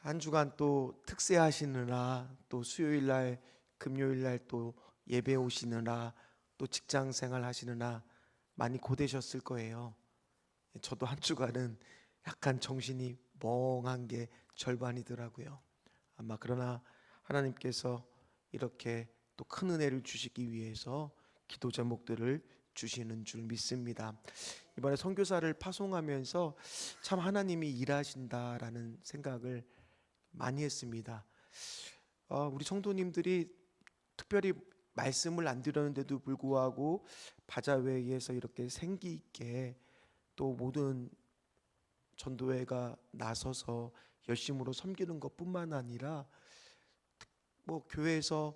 한 주간 또 특세하시느라 또 수요일 날 금요일 날 또 예배 오시느라 또 직장 생활 하시느라 많이 고되셨을 거예요. 저도 한 주간은 약간 정신이 멍한 게 절반이더라고요. 아마 그러나 하나님께서 이렇게 또 큰 은혜를 주시기 위해서 기도 제목들을 주시는 줄 믿습니다. 이번에 선교사를 파송하면서 참 하나님이 일하신다라는 생각을 많이 했습니다. 우리 성도님들이 특별히 말씀을 안 드렸는데도 불구하고 바자회에서 이렇게 생기 있게 또 모든 전도회가 나서서 열심으로 섬기는 것뿐만 아니라 뭐 교회에서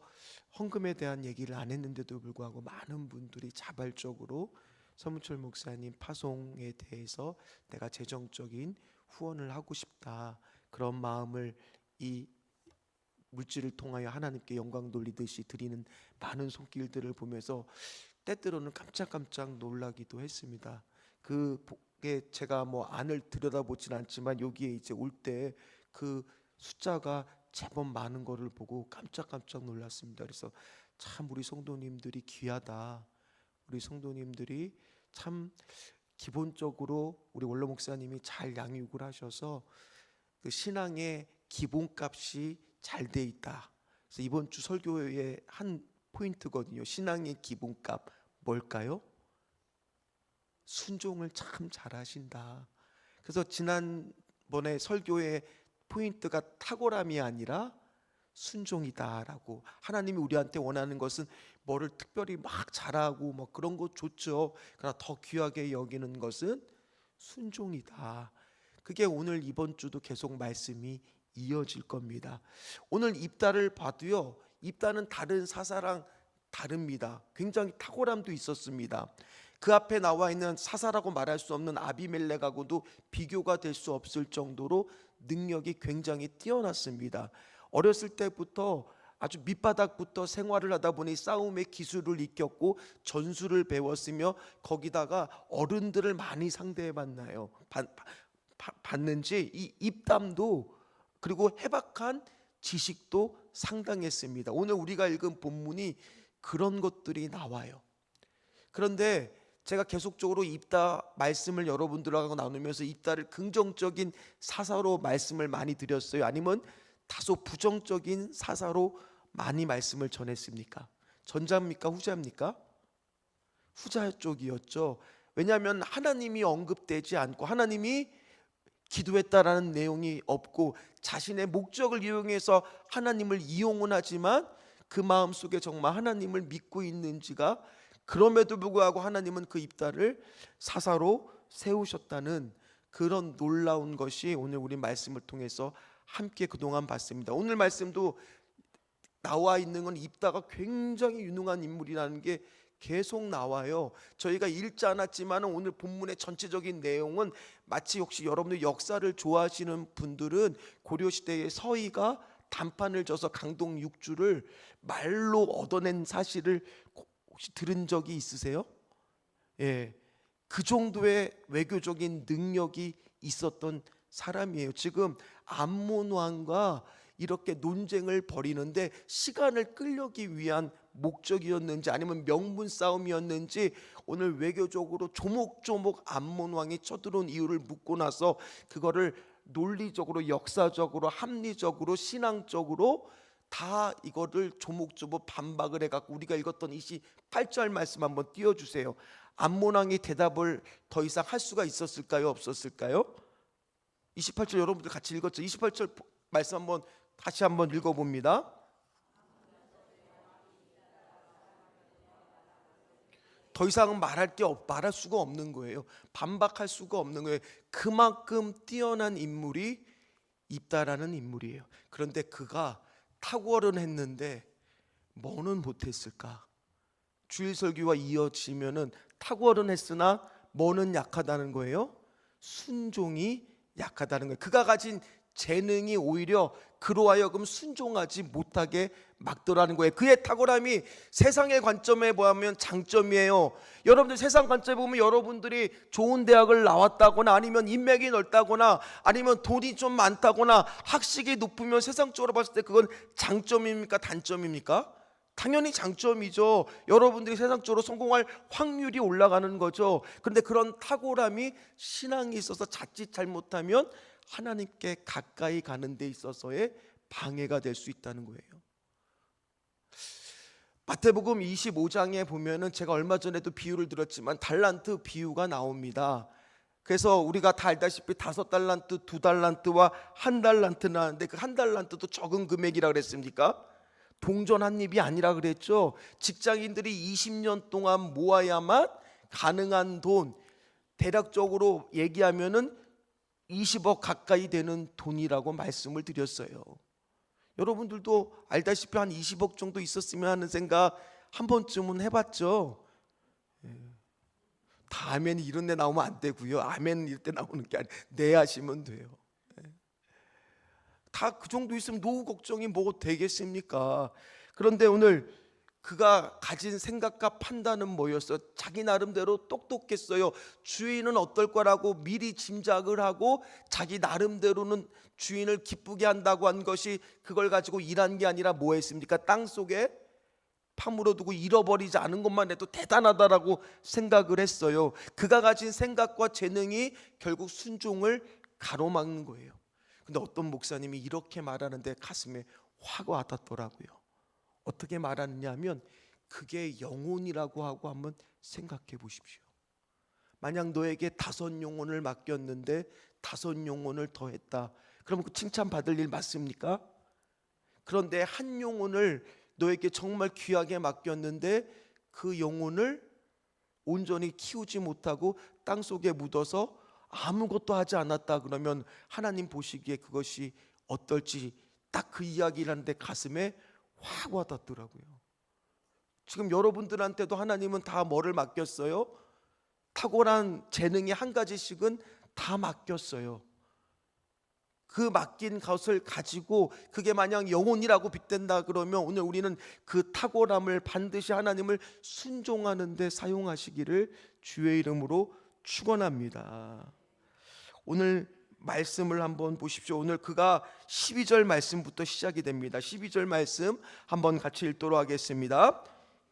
헌금에 대한 얘기를 안 했는데도 불구하고 많은 분들이 자발적으로 서문철 목사님 파송에 대해서 내가 재정적인 후원을 하고 싶다, 그런 마음을 이 물질을 통하여 하나님께 영광 돌리듯이 드리는 많은 손길들을 보면서 때때로는 깜짝깜짝 놀라기도 했습니다. 그게 제가 뭐 안을 들여다보진 않지만 여기에 이제 올 때 그 숫자가 제법 많은 거를 보고 깜짝깜짝 놀랐습니다. 그래서 참 우리 성도님들이 귀하다. 우리 성도님들이 참 기본적으로 우리 원로 목사님이 잘 양육을 하셔서 그 신앙의 기본값이 잘 돼 있다. 그래서 이번 주 설교의 한 포인트거든요. 신앙의 기본값 뭘까요? 순종을 참 잘하신다. 그래서 지난번에 설교의 포인트가 탁월함이 아니라 순종이다라고, 하나님이 우리한테 원하는 것은 뭐를 특별히 막 잘하고 뭐 그런 거 좋죠. 그러나 더 귀하게 여기는 것은 순종이다. 그게 오늘 이번 주도 계속 말씀이 이어질 겁니다. 오늘 입다를 봐도요, 입다는 다른 사사랑 다릅니다. 굉장히 탁월함도 있었습니다. 그 앞에 나와 있는 사사라고 말할 수 없는 아비멜렉하고도 비교가 될 수 없을 정도로 능력이 굉장히 뛰어났습니다. 어렸을 때부터 아주 밑바닥부터 생활을 하다 보니 싸움의 기술을 익혔고 전술을 배웠으며 거기다가 어른들을 많이 상대해 봤는지 이 입담도 그리고 해박한 지식도 상당했습니다. 오늘 우리가 읽은 본문이 그런 것들이 나와요. 그런데 제가 계속적으로 입다 말씀을 여러분들하고 나누면서 입다를 긍정적인 사사로 말씀을 많이 드렸어요? 아니면 다소 부정적인 사사로 많이 말씀을 전했습니까? 전자입니까? 후자입니까? 후자 쪽이었죠. 왜냐하면 하나님이 언급되지 않고 하나님이 기도했다라는 내용이 없고 자신의 목적을 이용해서 하나님을 이용은 하지만 그 마음속에 정말 하나님을 믿고 있는지가, 그럼에도 불구하고 하나님은 그 입다를 사사로 세우셨다는 그런 놀라운 것이 오늘 우리 말씀을 통해서 함께 그동안 봤습니다. 오늘 말씀도 나와 있는 건 입다가 굉장히 유능한 인물이라는 게 계속 나와요. 저희가 읽지 않았지만 오늘 본문의 전체적인 내용은 마치, 혹시 여러분들 역사를 좋아하시는 분들은 고려시대의 서희가 단판을 져서 강동 6주를 말로 얻어낸 사실을 혹시 들은 적이 있으세요? 예, 그 정도의 외교적인 능력이 있었던 사람이에요. 지금 암몬 왕과 이렇게 논쟁을 벌이는데 시간을 끌려기 위한 목적이었는지 아니면 명분 싸움이었는지 오늘 외교적으로 조목조목 암몬 왕이 쳐들어온 이유를 묻고 나서 그거를 논리적으로, 역사적으로, 합리적으로, 신앙적으로 다 이거를 조목조목 반박을 해갖고 우리가 읽었던 28절 말씀 한번 띄워주세요. 암몬 왕이 대답을 더 이상 할 수가 있었을까요? 없었을까요? 28절 여러분들 같이 읽었죠? 28절 말씀 한번 다시 한번 읽어봅니다. 더 이상 말할 수가 없는 거예요. 반박할 수가 없는 거예요. 그만큼 뛰어난 인물이 입다라는 인물이에요. 그런데 그가 탁월은 했는데 뭐는 못했을까? 주일 설교와 이어지면은 탁월은 했으나 뭐는 약하다는 거예요? 순종이 약하다는 거예요. 그가 가진 재능이 오히려 그로 하여금 순종하지 못하게 막더라는 거예요. 그의 탁월함이 세상의 관점에 보면 장점이에요. 여러분들 세상 관점에 보면 여러분들이 좋은 대학을 나왔다거나 아니면 인맥이 넓다거나 아니면 돈이 좀 많다거나 학식이 높으면 세상적으로 봤을 때 그건 장점입니까? 단점입니까? 당연히 장점이죠. 여러분들이 세상적으로 성공할 확률이 올라가는 거죠. 그런데 그런 탁월함이 신앙에 있어서 자칫 잘못하면 하나님께 가까이 가는 데 있어서의 방해가 될 수 있다는 거예요. 마태복음 25장에 보면은 제가 얼마 전에도 비유를 들었지만 달란트 비유가 나옵니다. 그래서 우리가 다 알다시피 5달란트, 2달란트와 1달란트는 하는데 그 1달란트도 적은 금액이라 그랬습니까? 동전 한 입이 아니라 그랬죠. 직장인들이 20년 동안 모아야만 가능한 돈, 대략적으로 얘기하면은 20억 가까이 되는 돈이라고 말씀을 드렸어요. 여러분들도 알다시피 한 20억 정도 있었으면 하는 생각 한 번쯤은 해봤죠. 다 아멘이 이런 데 나오면 안 되고요. 아멘 이럴 때 나오는 게 아니에요. 네 하시면 돼요. 다 그 정도 있으면 노후 걱정이 뭐 되겠습니까? 그런데 오늘 그가 가진 생각과 판단은 뭐였어요? 자기 나름대로 똑똑했어요. 주인은 어떨 거라고 미리 짐작을 하고 자기 나름대로는 주인을 기쁘게 한다고 한 것이 그걸 가지고 일한 게 아니라 뭐 했습니까? 땅속에 파물어 두고 잃어버리지 않은 것만 해도 대단하다라고 생각을 했어요. 그가 가진 생각과 재능이 결국 순종을 가로막는 거예요. 근데 어떤 목사님이 이렇게 말하는데 가슴에 확 와닿더라고요. 어떻게 말하느냐 하면 그게 영혼이라고 하고 한번 생각해 보십시오. 만약 너에게 5 영혼을 맡겼는데 5 영혼을 더했다. 그러면 그 칭찬받을 일 맞습니까? 그런데 1 영혼을 너에게 정말 귀하게 맡겼는데 그 영혼을 온전히 키우지 못하고 땅속에 묻어서 아무것도 하지 않았다 그러면 하나님 보시기에 그것이 어떨지 딱 그 이야기를 하는데 가슴에 확 와닿더라고요. 지금 여러분들한테도 하나님은 다 뭐를 맡겼어요? 탁월한 재능이 한 가지씩은 다 맡겼어요. 그 맡긴 것을 가지고 그게 만약 영혼이라고 빗댄다 그러면 오늘 우리는 그 탁월함을 반드시 하나님을 순종하는 데 사용하시기를 주의 이름으로 축원합니다. 오늘 말씀을 한번 보십시오. 오늘 그가 12절 말씀부터 시작이 됩니다. 12절 말씀 한번 같이 읽도록 하겠습니다.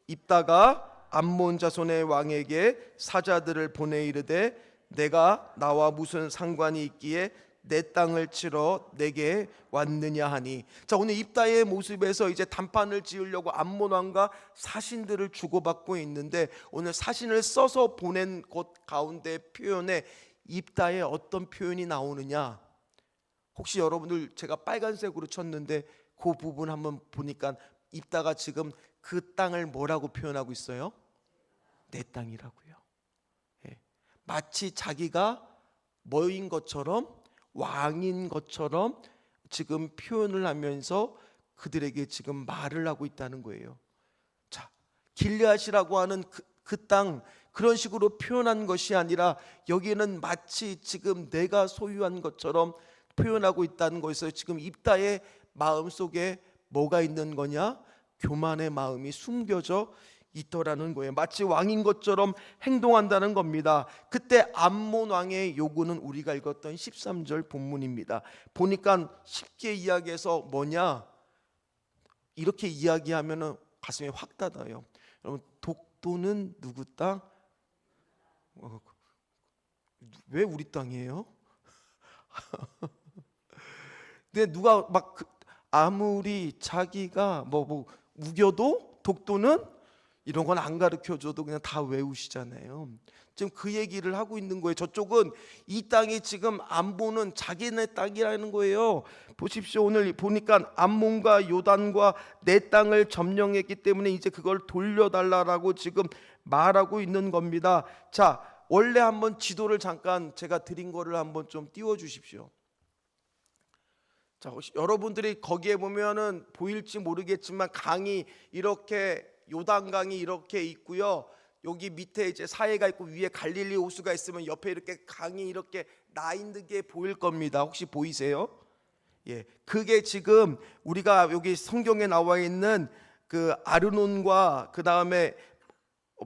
입다가 암몬 자손의 왕에게 사자들을 보내 이르되 내가 나와 무슨 상관이 있기에 내 땅을 치러 내게 왔느냐 하니. 자, 오늘 입다의 모습에서 이제 단판을 지으려고 암몬 왕과 사신들을 주고받고 있는데 오늘 사신을 써서 보낸 곳 가운데 표현에 입다에 어떤 표현이 나오느냐? 혹시 여러분들 제가 빨간색으로 쳤는데 그 부분 한번 보니까 입다가 지금 그 땅을 뭐라고 표현하고 있어요? 내 땅이라고요. 예. 마치 자기가 뭐인 것처럼 왕인 것처럼 지금 표현을 하면서 그들에게 지금 말을 하고 있다는 거예요. 자, 길르앗이라고 하는 그 땅 그런 식으로 표현한 것이 아니라 여기는 마치 지금 내가 소유한 것처럼 표현하고 있다는 것에서 지금 입다의 마음속에 뭐가 있는 거냐? 교만의 마음이 숨겨져 있더라는 거예요. 마치 왕인 것처럼 행동한다는 겁니다. 그때 암몬 왕의 요구는 우리가 읽었던 13절 본문입니다. 보니까 쉽게 이야기해서 뭐냐? 이렇게 이야기하면 가슴에 확 닫아요. 여러분, 독도는 누구 땅? 왜 우리 땅이에요? 근데 누가 막 아무리 자기가 뭐 우겨도 독도는 이런 건 안 가르쳐줘도 그냥 다 외우시잖아요. 지금 그 얘기를 하고 있는 거예요. 저쪽은 이 땅이 지금 암몬은 자기네 땅이라는 거예요. 보십시오. 오늘 보니까 암몬과 요단과 내 땅을 점령했기 때문에 이제 그걸 돌려달라고 지금 말하고 있는 겁니다. 자, 원래 한번 지도를 잠깐 제가 드린 거를 한번 좀 띄워 주십시오. 자, 혹시 여러분들이 거기에 보면은 보일지 모르겠지만 강이 이렇게 요단강이 이렇게 있고요. 여기 밑에 이제 사해가 있고 위에 갈릴리 호수가 있으면 옆에 이렇게 강이 이렇게 나 있는 게 보일 겁니다. 혹시 보이세요? 예, 그게 지금 우리가 여기 성경에 나와 있는 그 아르논과 그 다음에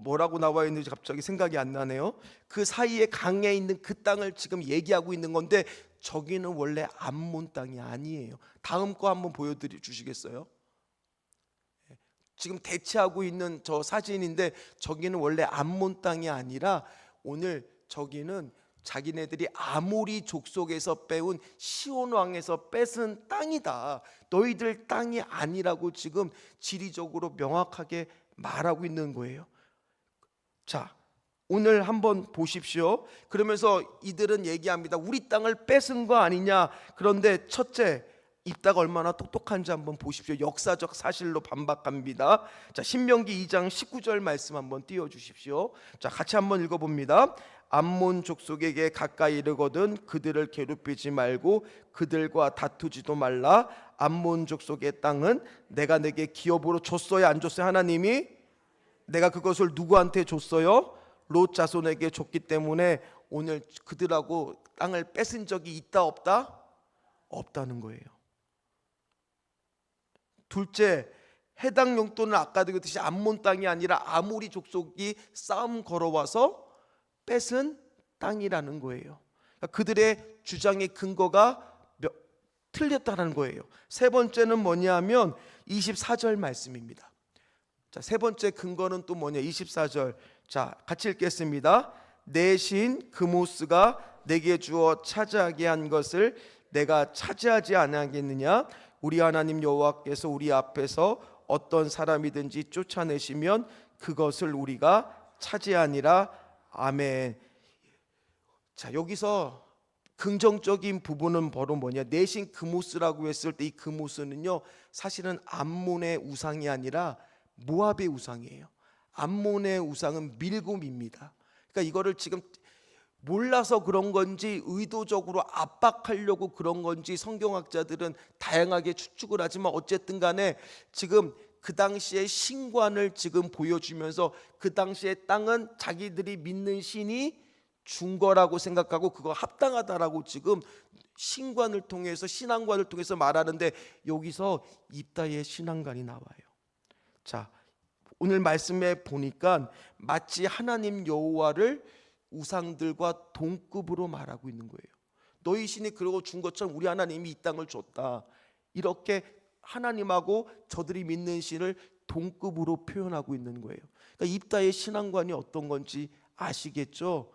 뭐라고 나와 있는지 갑자기 생각이 안 나네요. 그 사이에 강에 있는 그 땅을 지금 얘기하고 있는 건데 저기는 원래 암몬 땅이 아니에요. 다음 거 한번 보여드려 주시겠어요? 지금 대치하고 있는 저 사진인데 저기는 원래 암몬 땅이 아니라 오늘 저기는 자기네들이 아모리 족속에서 빼온 시온 왕에서 뺏은 땅이다. 너희들 땅이 아니라고 지금 지리적으로 명확하게 말하고 있는 거예요. 자, 오늘 한번 보십시오. 그러면서 이들은 얘기합니다. 우리 땅을 뺏은 거 아니냐. 그런데 첫째, 입다가 얼마나 똑똑한지 한번 보십시오. 역사적 사실로 반박합니다. 자, 신명기 2장 19절 말씀 한번 띄워 주십시오. 자, 같이 한번 읽어봅니다. 암몬 족속에게 가까이 이르거든 그들을 괴롭히지 말고 그들과 다투지도 말라. 암몬 족속의 땅은 내가 내게 기업으로 줬어요, 안 줬어요? 하나님이 내가 그것을 누구한테 줬어요? 롯 자손에게 줬기 때문에 오늘 그들하고 땅을 뺏은 적이 있다 없다? 없다는 거예요. 둘째, 해당 용도는 아까 그랬듯이 암몬 땅이 아니라 아모리 족속이 싸움 걸어와서 뺏은 땅이라는 거예요. 그러니까 그들의 주장의 근거가 틀렸다는 거예요. 세 번째는 뭐냐면 24절 말씀입니다. 자, 세 번째 근거는 또 뭐냐? 24절. 자, 같이 읽겠습니다. 내 신 그모스가 내게 주어 차지하게 한 것을 내가 차지하지 아니하겠느냐? 우리 하나님 여호와께서 우리 앞에서 어떤 사람이든지 쫓아내시면 그것을 우리가 차지하니라. 아멘. 자, 여기서 긍정적인 부분은 바로 뭐냐? 내신 그모스라고 했을 때 이 그모스는요, 사실은 암몬의 우상이 아니라 모압의 우상이에요. 암몬의 우상은 밀곰입니다. 그러니까 이거를 지금 몰라서 그런 건지 의도적으로 압박하려고 그런 건지 성경학자들은 다양하게 추측을 하지만 어쨌든 간에 지금 그 당시의 신관을 지금 보여주면서 그 당시의 땅은 자기들이 믿는 신이 준 거라고 생각하고 그거 합당하다라고 지금 신관을 통해서 신앙관을 통해서 말하는데 여기서 입다의 신앙관이 나와요. 자, 오늘 말씀에 보니까 마치 하나님 여호와를 우상들과 동급으로 말하고 있는 거예요. 너희 신이 그러고 준 것처럼 우리 하나님이 이 땅을 줬다. 이렇게 하나님하고 저들이 믿는 신을 동급으로 표현하고 있는 거예요. 그러니까 입다의 신앙관이 어떤 건지 아시겠죠?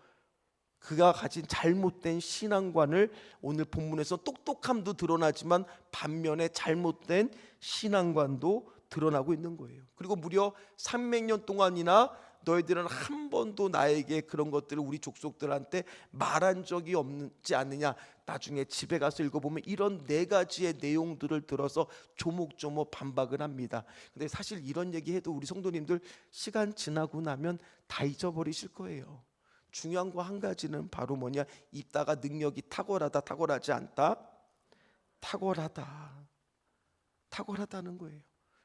그가 가진 잘못된 신앙관을 오늘 본문에서 똑똑함도 드러나지만 반면에 잘못된 신앙관도 드러나고 있는 거예요. 그리고 무려 300년 동안이나 너희들은 한 번도 나에게 그런 것들을 우리 족속들한테 말한 적이 없지 않느냐. 나중에 집에 가서 읽어보면 이런 네 가지의 내용들을 들어서 조목조목 반박을 합니다. 근데 사실 이런 얘기해도 우리 성도님들 시간 지나고 나면 다 잊어버리실 거예요. 중요한 거 한 가지는 바로 뭐냐? 입다가 능력이 탁월하다, 탁월하지 않다? 탁월하다는 거예요.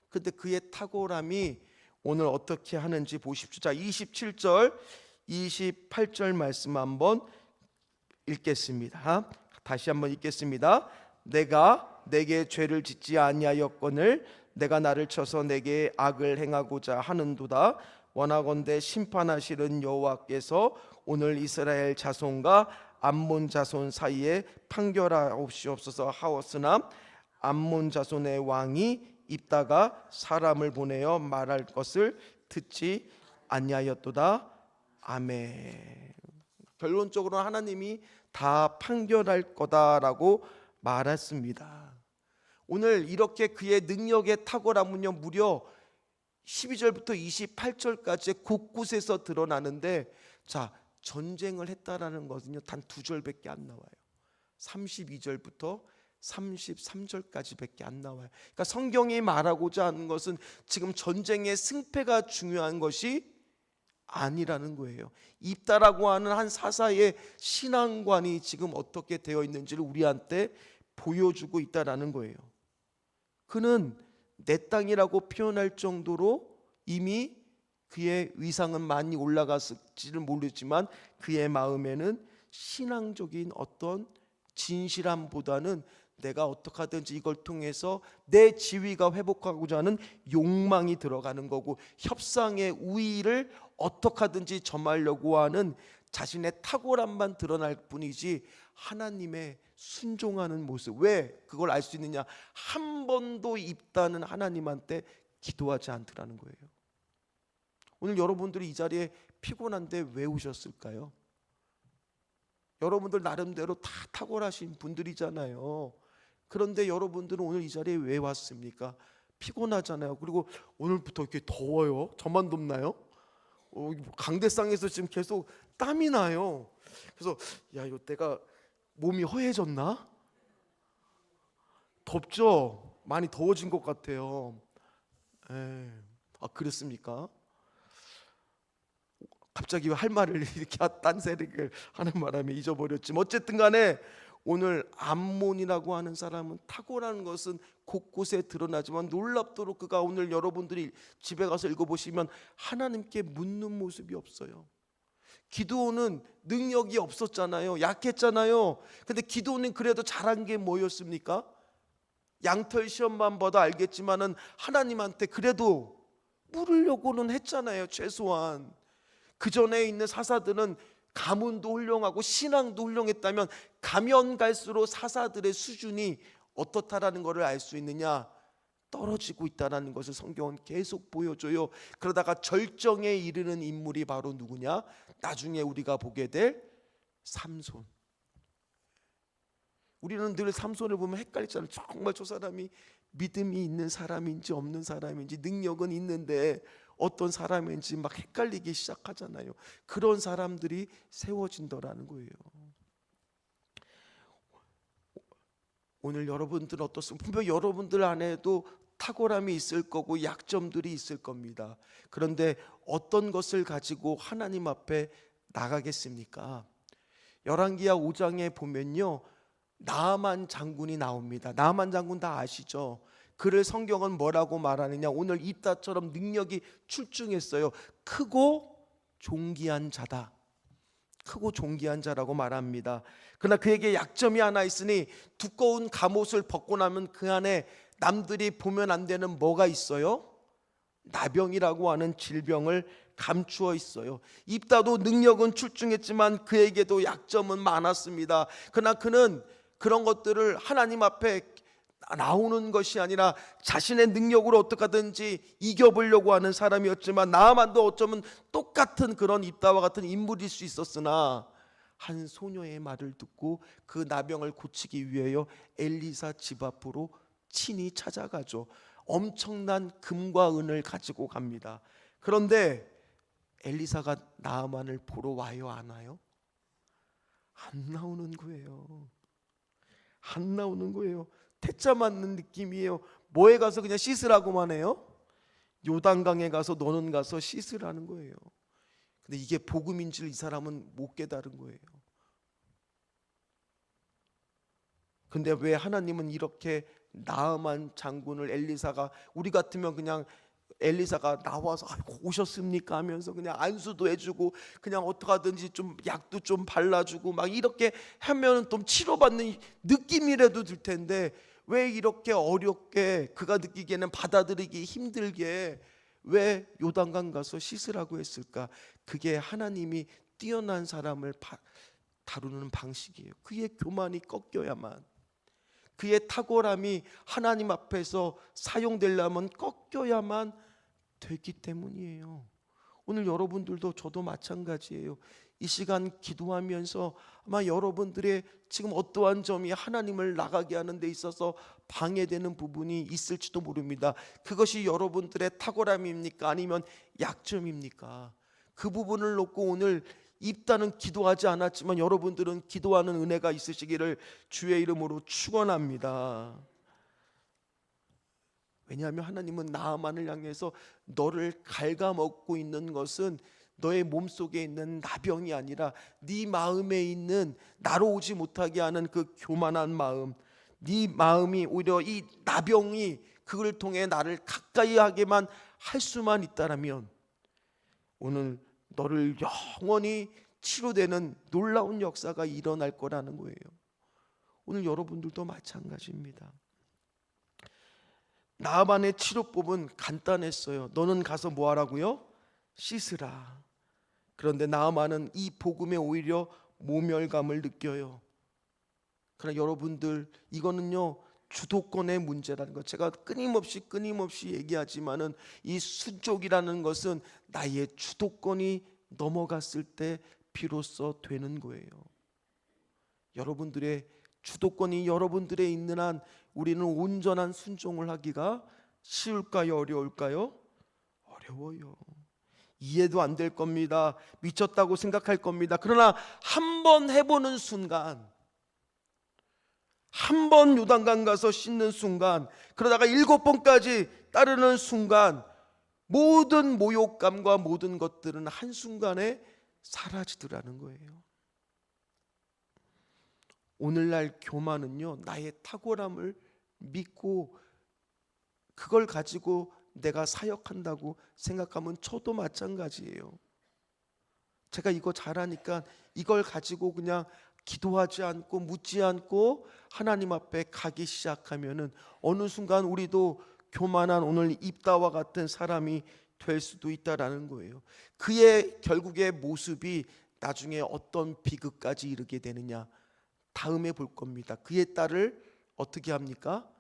근데 그의 탁월함이 오늘 어떻게 하는지 보십시오. 자, 27절 28절 말씀 한번 읽겠습니다. 다시 한번 읽겠습니다. 내가 내게 죄를 짓지 아니하였거늘 내가 나를 쳐서 내게 악을 행하고자 하는도다. 원하건대 심판하시는 여호와께서 오늘 이스라엘 자손과 암몬 자손 사이에 판결하옵시옵소서 하었으나 암몬 자손의 왕이 입다가 사람을 보내어 말할 것을 듣지 아니하였도다. 아멘. 결론적으로 하나님이 다 판결할 거다라고 말했습니다. 오늘 이렇게 그의 능력의 탁월함은요 무려 12절부터 28절까지 곳곳에서 드러나는데, 자, 전쟁을 했다라는 것은요 단 2절밖에 안 나와요. 32절부터 33절까지밖에 안 나와요. 그러니까 성경이 말하고자 하는 것은 지금 전쟁의 승패가 중요한 것이 아니라는 거예요. 입다라고 하는 한 사사의 신앙관이 지금 어떻게 되어 있는지를 우리한테 보여주고 있다라는 거예요. 그는 내 땅이라고 표현할 정도로 이미 그의 위상은 많이 올라갔을지는 모르지만 그의 마음에는 신앙적인 어떤 진실함보다는 내가 어떻게 하든지 이걸 통해서 내 지위가 회복하고자 하는 욕망이 들어가는 거고, 협상의 우위를 어떻게 하든지 점하려고 하는 자신의 탁월함만 드러날 뿐이지 하나님의 순종하는 모습. 왜 그걸 알 수 있느냐? 한 번도 입다는 하나님한테 기도하지 않더라는 거예요. 오늘 여러분들이 이 자리에 피곤한데 왜 오셨을까요? 여러분들 나름대로 다 탁월하신 분들이잖아요. 그런데 여러분들은 오늘 이 자리에 왜 왔습니까? 피곤하잖아요. 그리고 오늘부터 이렇게 더워요. 저만 덥나요? 강대상에서 지금 계속 땀이 나요. 그래서 야, 이거 내가 몸이 허해졌나? 덥죠? 많이 더워진 것 같아요. 그렇습니까? 갑자기 할 말을 이렇게 딴새를 하는 바람에 잊어버렸지만, 어쨌든 간에 오늘 암몬이라고 하는 사람은 탁월한 것은 곳곳에 드러나지만 놀랍도록 그가 오늘 여러분들이 집에 가서 읽어보시면 하나님께 묻는 모습이 없어요. 기드온은 능력이 없었잖아요. 약했잖아요. 근데 기드온은 그래도 잘한 게 뭐였습니까? 양털 시험만 봐도 알겠지만은 하나님한테 그래도 물으려고는 했잖아요. 최소한. 그 전에 있는 사사들은 가문도 훌륭하고 신앙도 훌륭했다면 가면 갈수록 사사들의 수준이 어떻다라는 것을 알 수 있느냐? 떨어지고 있다는 것을 성경은 계속 보여줘요. 그러다가 절정에 이르는 인물이 바로 누구냐? 나중에 우리가 보게 될 삼손. 우리는 늘 삼손을 보면 헷갈리잖아요. 정말 저 사람이 믿음이 있는 사람인지 없는 사람인지, 능력은 있는데 어떤 사람인지 막 헷갈리기 시작하잖아요. 그런 사람들이 세워진다라는 거예요. 오늘 여러분들 어떻습니까? 분명 여러분들 안에도 탁월함이 있을 거고 약점들이 있을 겁니다. 그런데 어떤 것을 가지고 하나님 앞에 나가겠습니까? 열왕기하 5장에 보면요, 나아만 장군이 나옵니다. 나아만 장군 다 아시죠? 그를 성경은 뭐라고 말하느냐? 오늘 입다처럼 능력이 출중했어요. 크고 존귀한 자다. 크고 존귀한 자라고 말합니다. 그러나 그에게 약점이 하나 있으니 두꺼운 갑옷을 벗고 나면 그 안에 남들이 보면 안 되는 뭐가 있어요? 나병이라고 하는 질병을 감추어 있어요. 입다도 능력은 출중했지만 그에게도 약점은 많았습니다. 그러나 그는 그런 것들을 하나님 앞에 나오는 것이 아니라 자신의 능력으로 어떻게 하든지 이겨보려고 하는 사람이었지만, 나아만도 어쩌면 똑같은 그런 입다와 같은 인물일 수 있었으나 한 소녀의 말을 듣고 그 나병을 고치기 위하여 엘리사 집 앞으로 친히 찾아가죠. 엄청난 금과 은을 가지고 갑니다. 그런데 엘리사가 나아만을 보러 와요, 안 와요? 안 나오는 거예요. 안 나오는 거예요. 태자 맞는 느낌이에요. 뭐에 가서 그냥 씻으라고만 해요? 요단강에 가서 너는 가서 씻으라는 거예요. 근데 이게 복음인 줄 이 사람은 못 깨달은 거예요. 근데 왜 하나님은 이렇게 나아만 장군을 엘리사가, 우리 같으면 그냥 엘리사가 나와서 오셨습니까 하면서 그냥 안수도 해주고 그냥 어떻게 하든지 좀 약도 좀 발라주고 막 이렇게 하면 좀 치료받는 느낌이라도 들 텐데, 왜 이렇게 어렵게 그가 느끼기에는 받아들이기 힘들게 왜 요단강 가서 씻으라고 했을까? 그게 하나님이 뛰어난 사람을 다루는 방식이에요. 그의 교만이 꺾여야만, 그의 탁월함이 하나님 앞에서 사용되려면 꺾여야만 되기 때문이에요. 오늘 여러분들도 저도 마찬가지예요. 이 시간 기도하면서 아마 여러분들의 지금 어떠한 점이 하나님을 나가게 하는 데 있어서 방해되는 부분이 있을지도 모릅니다. 그것이 여러분들의 탁월함입니까? 아니면 약점입니까? 그 부분을 놓고 오늘 입다는 기도하지 않았지만 여러분들은 기도하는 은혜가 있으시기를 주의 이름으로 축원합니다. 왜냐하면 하나님은 나아만을 향해서 너를 갉아먹고 있는 것은 너의 몸속에 있는 나병이 아니라 네 마음에 있는 나로 오지 못하게 하는 그 교만한 마음, 네 마음이 오히려 이 나병이 그걸 통해 나를 가까이 하게만 할 수만 있다라면 오늘 너를 영원히 치료되는 놀라운 역사가 일어날 거라는 거예요. 오늘 여러분들도 마찬가지입니다. 나아만의 치료법은 간단했어요. 너는 가서 뭐 하라고요? 씻으라. 그런데 나아만은 이 복음에 오히려 모멸감을 느껴요. 그러나 여러분들, 이거는요 주도권의 문제라는 것, 제가 끊임없이 얘기하지만은 이 순종이라는 것은 나의 주도권이 넘어갔을 때 비로소 되는 거예요. 여러분들의 주도권이 여러분들에 있는 한 우리는 온전한 순종을 하기가 쉬울까요? 어려울까요? 어려워요. 이해도 안 될 겁니다. 미쳤다고 생각할 겁니다. 그러나 한 번 해보는 순간, 한 번 요단강 가서 씻는 순간, 그러다가 7번까지 따르는 순간, 모든 모욕감과 모든 것들은 한순간에 사라지더라는 거예요. 오늘날 교만은요, 나의 탁월함을 믿고 그걸 가지고 내가 사역한다고 생각하면 저도 마찬가지예요. 제가 이거 잘하니까 이걸 가지고 그냥 기도하지 않고 묻지 않고 하나님 앞에 가기 시작하면은 어느 순간 우리도 교만한 오늘 입다와 같은 사람이 될 수도 있다라는 거예요. 그의 결국의 모습이 나중에 어떤 비극까지 이르게 되느냐, 다음에 볼 겁니다. 그의 딸을 어떻게 합니까?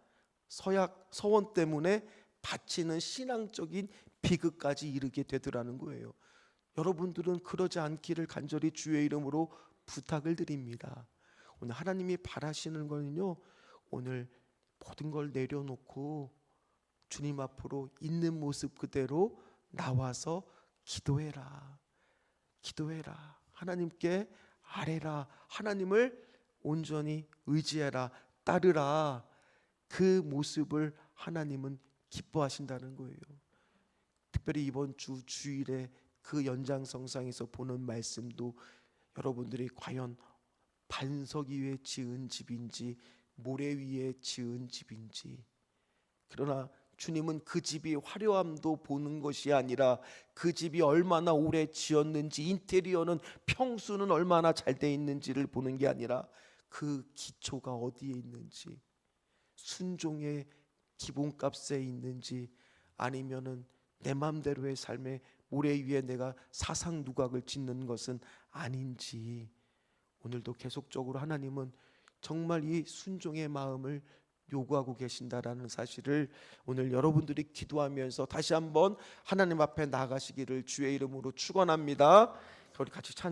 서원 때문에 바치는 신앙적인 비극까지 이르게 되더라는 거예요. 여러분들은 그러지 않기를 간절히 주의 이름으로 부탁을 드립니다. 오늘 하나님이 바라시는 거는요, 오늘 모든 걸 내려놓고 주님 앞으로 있는 모습 그대로 나와서 기도해라. 기도해라. 하나님께 아뢰라. 하나님을 온전히 의지해라. 따르라. 그 모습을 하나님은 기뻐하신다는 거예요. 특별히 이번 주 주일에 그 연장성상에서 보는 말씀도 여러분들이 과연 반석 위에 지은 집인지 모래 위에 지은 집인지, 그러나 주님은 그 집이 화려함도 보는 것이 아니라 그 집이 얼마나 오래 지었는지, 인테리어는 평수는 얼마나 잘 돼 있는지를 보는 게 아니라 그 기초가 어디에 있는지, 순종의 기본값에 있는지, 아니면은 내 맘대로의 삶에 모래 위에 내가 사상 누각을 짓는 것은 아닌지, 오늘도 계속적으로 하나님은 정말 이 순종의 마음을 요구하고 계신다라는 사실을 오늘 여러분들이 기도하면서 다시 한번 하나님 앞에 나가시기를 주의 이름으로 축원합니다. 우리 같이 찬양